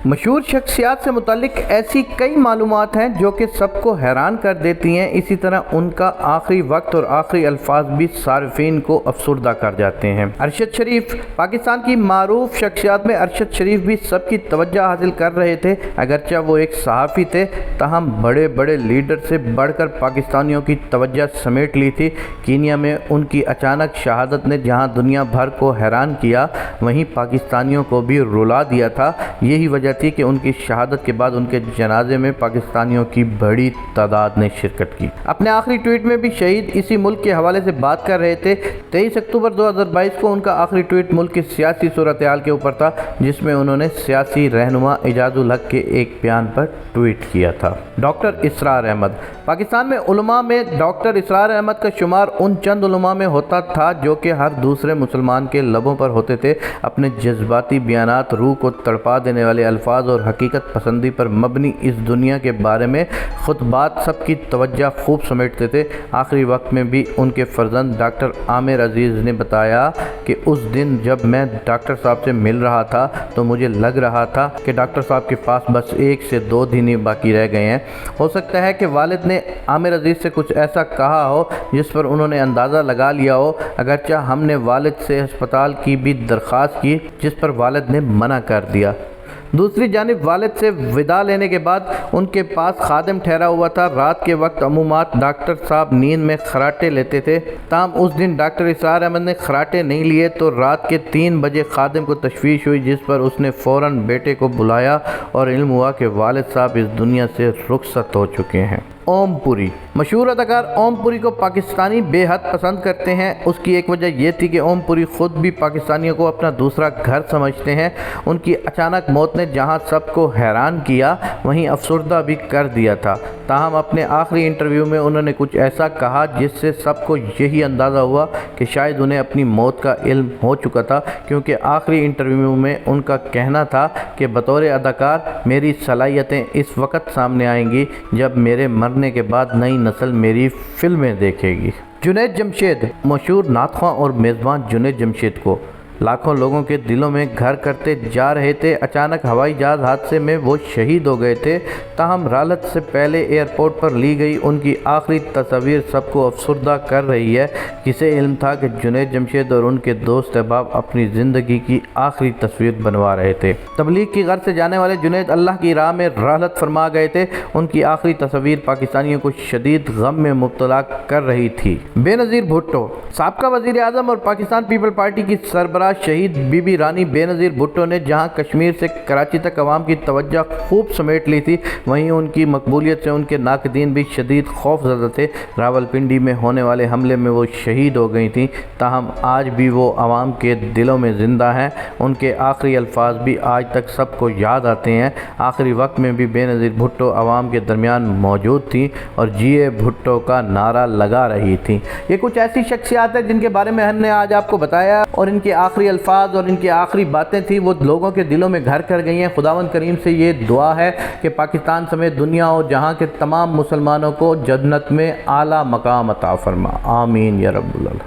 مشہور شخصیات سے متعلق ایسی کئی معلومات ہیں جو کہ سب کو حیران کر دیتی ہیں، اسی طرح ان کا آخری وقت اور آخری الفاظ بھی صارفین کو افسردہ کر جاتے ہیں۔ ارشد شریف پاکستان کی معروف شخصیات میں ارشد شریف بھی سب کی توجہ حاصل کر رہے تھے، اگرچہ وہ ایک صحافی تھے تاہم بڑے بڑے لیڈر سے بڑھ کر پاکستانیوں کی توجہ سمیٹ لی تھی۔ کینیا میں ان کی اچانک شہادت نے جہاں دنیا بھر کو حیران کیا، وہیں پاکستانیوں کو بھی رلا دیا تھا۔ یہی وجہ تھی کہ ان کی شہادت کے بعد ان کے جنازے میں پاکستانیوں کی بڑی تعداد نے شرکت کی۔ اپنے آخری ٹویٹ میں بھی شہید اسی ملک کے حوالے سے بات کر رہے تھے۔ 23 اکتوبر 2022 کو ان کا آخری ٹویٹ ملک کی سیاسی صورتحال کے اوپر تھا، جس میں انہوں نے سیاسی رہنما اعجاز الحق کے ایک بیان پر ٹویٹ کیا تھا۔ ڈاکٹر اسرار احمد پاکستان میں علماء میں ڈاکٹر اسرار احمد کا شمار ان چند علماء میں ہوتا تھا جو کہ ہر دوسرے مسلمان کے لبوں پر ہوتے تھے۔ اپنے جذباتی بیانات، روح کو تڑپا دینے والے الفاظ اور حقیقت پسندی پر مبنی اس دنیا کے بارے میں خطبات سب کی توجہ خوب سمیٹتے تھے۔ آخری وقت میں بھی ان کے فرزند ڈاکٹر عامر عزیز نے بتایا کہ اس دن جب میں ڈاکٹر صاحب سے مل رہا تھا تو مجھے لگ رہا تھا کہ ڈاکٹر صاحب کے پاس بس 1 سے 2 دن ہی باقی رہ گئے ہیں۔ ہو سکتا ہے کہ والد نے عامر عزیز سے کچھ ایسا کہا ہو جس پر انہوں نے اندازہ لگا لیا ہو، اگرچہ ہم نے والد سے ہسپتال کی بھی درخواست کی جس پر والد نے منع کر دیا۔ دوسری جانب والد سے وداع لینے کے بعد ان کے پاس خادم ٹھہرا ہوا تھا۔ رات کے وقت عمومات ڈاکٹر صاحب نیند میں خراٹے لیتے تھے، تاہم اس دن ڈاکٹر اسرار احمد نے خراٹے نہیں لیے تو رات کے 3 بجے خادم کو تشویش ہوئی، جس پر اس نے فوراً بیٹے کو بلایا اور علم ہوا کہ والد صاحب اس دنیا سے رخصت ہو چکے ہیں۔ اوم پوری مشہور اداکار اوم پوری کو پاکستانی بے حد پسند کرتے ہیں۔ اس کی ایک وجہ یہ تھی کہ اوم پوری خود بھی پاکستانیوں کو اپنا دوسرا گھر سمجھتے ہیں۔ ان کی اچانک موت نے جہاں سب کو حیران کیا، وہیں افسردہ بھی کر دیا تھا۔ تاہم اپنے آخری انٹرویو میں انہوں نے کچھ ایسا کہا جس سے سب کو یہی اندازہ ہوا کہ شاید انہیں اپنی موت کا علم ہو چکا تھا، کیونکہ آخری انٹرویو میں ان کا کہنا تھا کہ بطور اداکار میری صلاحیتیں اس وقت سامنے آئیں گی جب میرے مرنے کے بعد نئی نسل میری فلمیں دیکھے گی۔ جنید جمشید مشہور نعت خواں اور میزبان جنید جمشید کو لاکھوں لوگوں کے دلوں میں گھر کرتے جا رہے تھے۔ اچانک ہوائی جہاز حادثے میں وہ شہید ہو گئے تھے، تاہم رحلت سے پہلے ایئرپورٹ پر لی گئی ان کی آخری تصاویر سب کو افسردہ کر رہی ہے۔ کسے علم تھا کہ جنید جمشید اور ان کے دوست احباب اپنی زندگی کی آخری تصویر بنوا رہے تھے۔ تبلیغ کی غرض سے جانے والے جنید اللہ کی راہ میں رحلت فرما گئے تھے۔ ان کی آخری تصویر پاکستانیوں کو شدید غم میں مبتلا کر رہی تھی۔ بے نظیر بھٹو سابقہ وزیر اعظم اور پاکستان پیپل پارٹی کی سربراہ شہید بی بی رانی بے نظیر بھٹو نے جہاں کشمیر سے کراچی تک عوام کی توجہ خوب سمیٹ لی تھی، وہیں ان کی مقبولیت سے ان کے ناقدین بھی شدید خوف زدہ تھے۔ راولپنڈی میں ہونے والے حملے میں وہ شہید ہو گئی تھیں، تاہم آج بھی وہ عوام کے دلوں میں زندہ ہیں۔ ان کے آخری الفاظ بھی آج تک سب کو یاد آتے ہیں۔ آخری وقت میں بھی بے نظیر بھٹو عوام کے درمیان موجود تھیں اور جیے بھٹو کا نعرہ لگا رہی تھیں۔ یہ کچھ ایسی شخصیات ہیں جن کے بارے میں ہم نے آج آپ کو بتایا، اور ان کے آخری الفاظ اور ان کی آخری باتیں تھیں وہ لوگوں کے دلوں میں گھر کر گئی ہیں۔ خداوند کریم سے یہ دعا ہے کہ پاکستان سمیت دنیا اور جہاں کے تمام مسلمانوں کو جنت میں اعلیٰ مقام عطا فرما، آمین یا رب العالمین۔